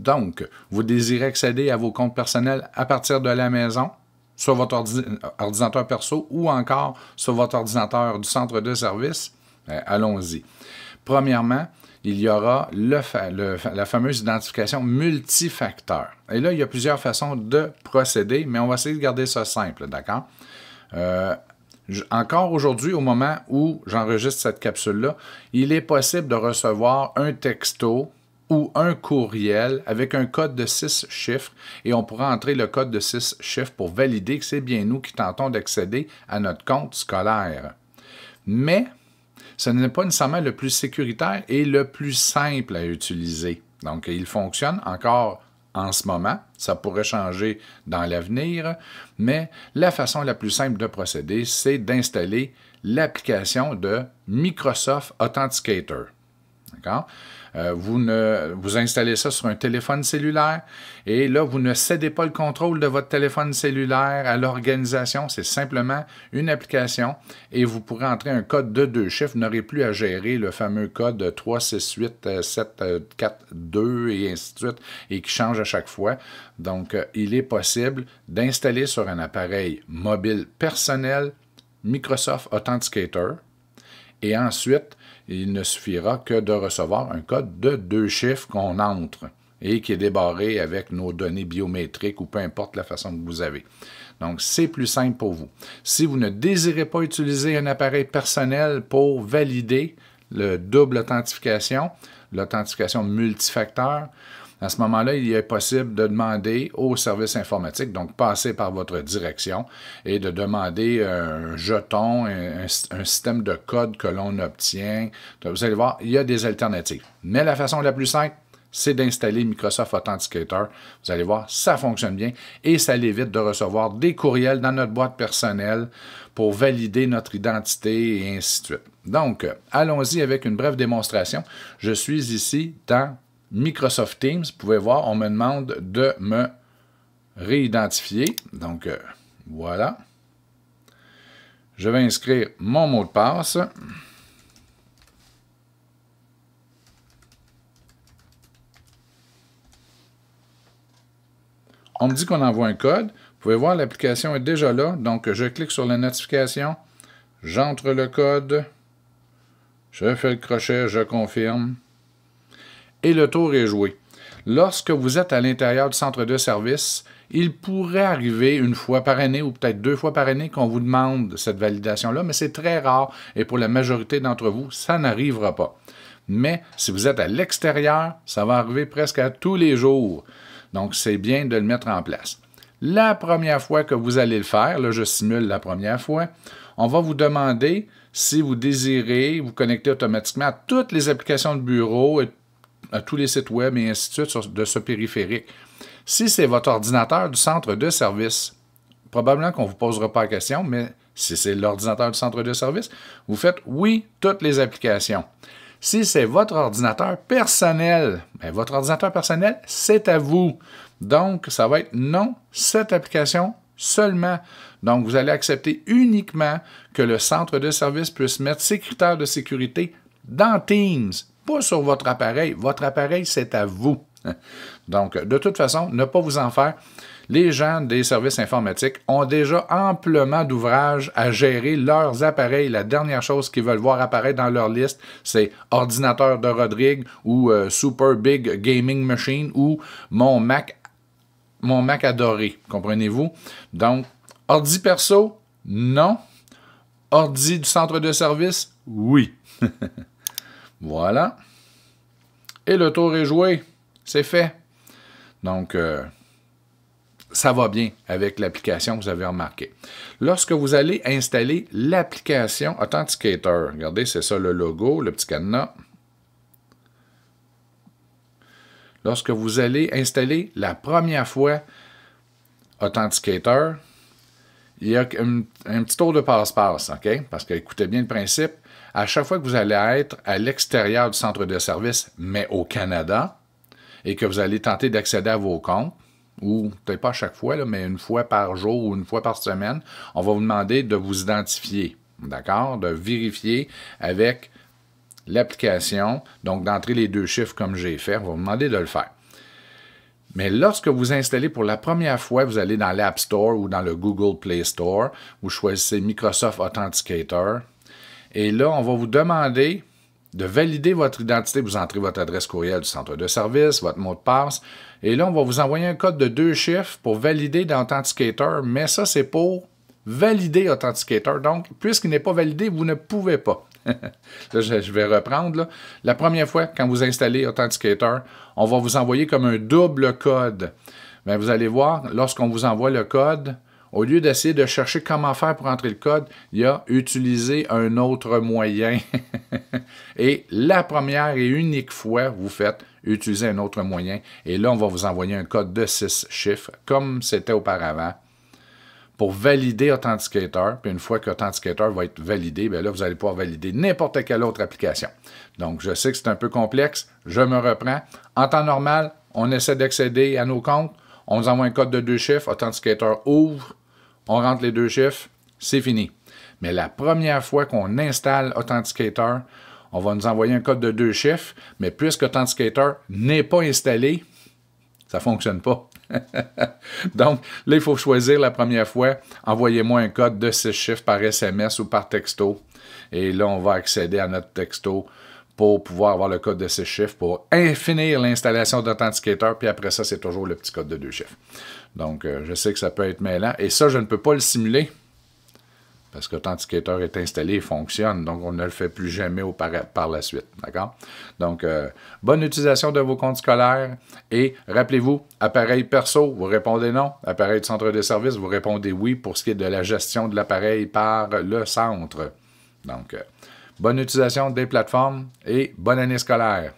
Donc, vous désirez accéder à vos comptes personnels à partir de la maison, sur votre ordinateur perso ou encore sur votre ordinateur du centre de service? Allons-y. Premièrement, il y aura la fameuse identification multifacteur. Et là, il y a plusieurs façons de procéder, mais on va essayer de garder ça simple, d'accord? Encore aujourd'hui, au moment où j'enregistre cette capsule-là, il est possible de recevoir un texto ou un courriel avec un code de 6 chiffres et on pourra entrer le code de 6 chiffres pour valider que c'est bien nous qui tentons d'accéder à notre compte scolaire. Mais ce n'est pas nécessairement le plus sécuritaire et le plus simple à utiliser. Donc, il fonctionne encore en ce moment. Ça pourrait changer dans l'avenir, mais la façon la plus simple de procéder, c'est d'installer l'application de Microsoft Authenticator. D'accord? Vous installez ça sur un téléphone cellulaire et là, vous ne cédez pas le contrôle de votre téléphone cellulaire à l'organisation. C'est simplement une application et vous pourrez entrer un code de 2 chiffres. Vous n'aurez plus à gérer le fameux code 368742 et ainsi de suite et qui change à chaque fois. Donc, il est possible d'installer sur un appareil mobile personnel Microsoft Authenticator et ensuite, il ne suffira que de recevoir un code de 2 chiffres qu'on entre et qui est débarré avec nos données biométriques ou peu importe la façon que vous avez. Donc, c'est plus simple pour vous. Si vous ne désirez pas utiliser un appareil personnel pour valider le double authentification, l'authentification multifacteur, à ce moment-là, il est possible de demander au service informatique, donc passer par votre direction et de demander un jeton, un système de code que l'on obtient. Vous allez voir, il y a des alternatives. Mais la façon la plus simple, c'est d'installer Microsoft Authenticator. Vous allez voir, ça fonctionne bien et ça l'évite de recevoir des courriels dans notre boîte personnelle pour valider notre identité et ainsi de suite. Donc, allons-y avec une brève démonstration. Je suis ici dans Microsoft Teams. Vous pouvez voir, on me demande de me réidentifier. Donc, voilà. Je vais inscrire mon mot de passe. On me dit qu'on envoie un code. Vous pouvez voir, l'application est déjà là. Donc, je clique sur la notification. J'entre le code. Je fais le crochet, je confirme. Et le tour est joué. Lorsque vous êtes à l'intérieur du centre de service, il pourrait arriver une fois par année ou peut-être 2 fois par année qu'on vous demande cette validation-là, mais c'est très rare et pour la majorité d'entre vous, ça n'arrivera pas. Mais si vous êtes à l'extérieur, ça va arriver presque à tous les jours. Donc, c'est bien de le mettre en place. La première fois que vous allez le faire, là je simule la première fois, on va vous demander si vous désirez vous connecter automatiquement à toutes les applications de bureau et à tous les sites web et ainsi de suite de ce périphérique. Si c'est votre ordinateur du centre de service, probablement qu'on ne vous posera pas la question, mais si c'est l'ordinateur du centre de service, vous faites « Oui, toutes les applications ». Si c'est votre ordinateur personnel, bien, votre ordinateur personnel, c'est à vous. Donc, ça va être « Non, cette application seulement ». Donc, vous allez accepter uniquement que le centre de service puisse mettre ses critères de sécurité dans Teams, pas sur votre appareil. Votre appareil, c'est à vous. Donc, de toute façon, ne pas vous en faire. Les gens des services informatiques ont déjà amplement d'ouvrages à gérer leurs appareils. La dernière chose qu'ils veulent voir apparaître dans leur liste, c'est ordinateur de Rodrigue ou Super Big Gaming Machine ou mon Mac adoré. Comprenez-vous? Donc, ordi perso, non. Ordi du centre de service, oui. Voilà. Et le tour est joué. C'est fait. Donc, ça va bien avec l'application, vous avez remarqué. Lorsque vous allez installer l'application Authenticator, regardez, c'est ça le logo, le petit cadenas. Lorsque vous allez installer la première fois Authenticator, il y a un petit tour de passe-passe, OK? Parce que, écoutez bien le principe, à chaque fois que vous allez être à l'extérieur du centre de service, mais au Canada, et que vous allez tenter d'accéder à vos comptes, ou peut-être pas à chaque fois, là, mais une fois par jour ou une fois par semaine, on va vous demander de vous identifier, d'accord? De vérifier avec l'application, donc d'entrer les 2 chiffres comme j'ai fait, on va vous demander de le faire. Mais lorsque vous installez pour la première fois, vous allez dans l'App Store ou dans le Google Play Store, vous choisissez Microsoft Authenticator. Et là, on va vous demander de valider votre identité. Vous entrez votre adresse courriel du centre de service, votre mot de passe. Et là, on va vous envoyer un code de 2 chiffres pour valider dans Authenticator. Mais ça, c'est pour valider Authenticator. Donc, puisqu'il n'est pas validé, vous ne pouvez pas. Là, je vais reprendre. Là. La première fois, quand vous installez Authenticator, on va vous envoyer comme un double code. Bien, vous allez voir, lorsqu'on vous envoie le code, au lieu d'essayer de chercher comment faire pour entrer le code, il y a utiliser un autre moyen. Et la première et unique fois, vous faites utiliser un autre moyen. Et là, on va vous envoyer un code de 6 chiffres, comme c'était auparavant, pour valider Authenticator. Puis une fois qu'Authenticator va être validé, bien là, vous allez pouvoir valider n'importe quelle autre application. Donc, je sais que c'est un peu complexe. Je me reprends. En temps normal, on essaie d'accéder à nos comptes. On nous envoie un code de 2 chiffres. Authenticator ouvre. On rentre les 2 chiffres. C'est fini. Mais la première fois qu'on installe Authenticator, on va nous envoyer un code de 2 chiffres. Mais puisque Authenticator n'est pas installé, ça ne fonctionne pas. Donc, là, il faut choisir la première fois. Envoyez-moi un code de 6 chiffres par SMS ou par texto. Et là, on va accéder à notre texto pour pouvoir avoir le code de 6 chiffres pour finir l'installation d'Authenticator. Puis après ça, c'est toujours le petit code de 2 chiffres. Donc, je sais que ça peut être mêlant. Et ça, je ne peux pas le simuler parce qu'Authenticator est installé et fonctionne. Donc, on ne le fait plus jamais par la suite. D'accord? Donc, bonne utilisation de vos comptes scolaires. Et rappelez-vous, appareil perso, vous répondez non. Appareil du centre de service, vous répondez oui pour ce qui est de la gestion de l'appareil par le centre. Donc, bonne utilisation des plateformes et bonne année scolaire.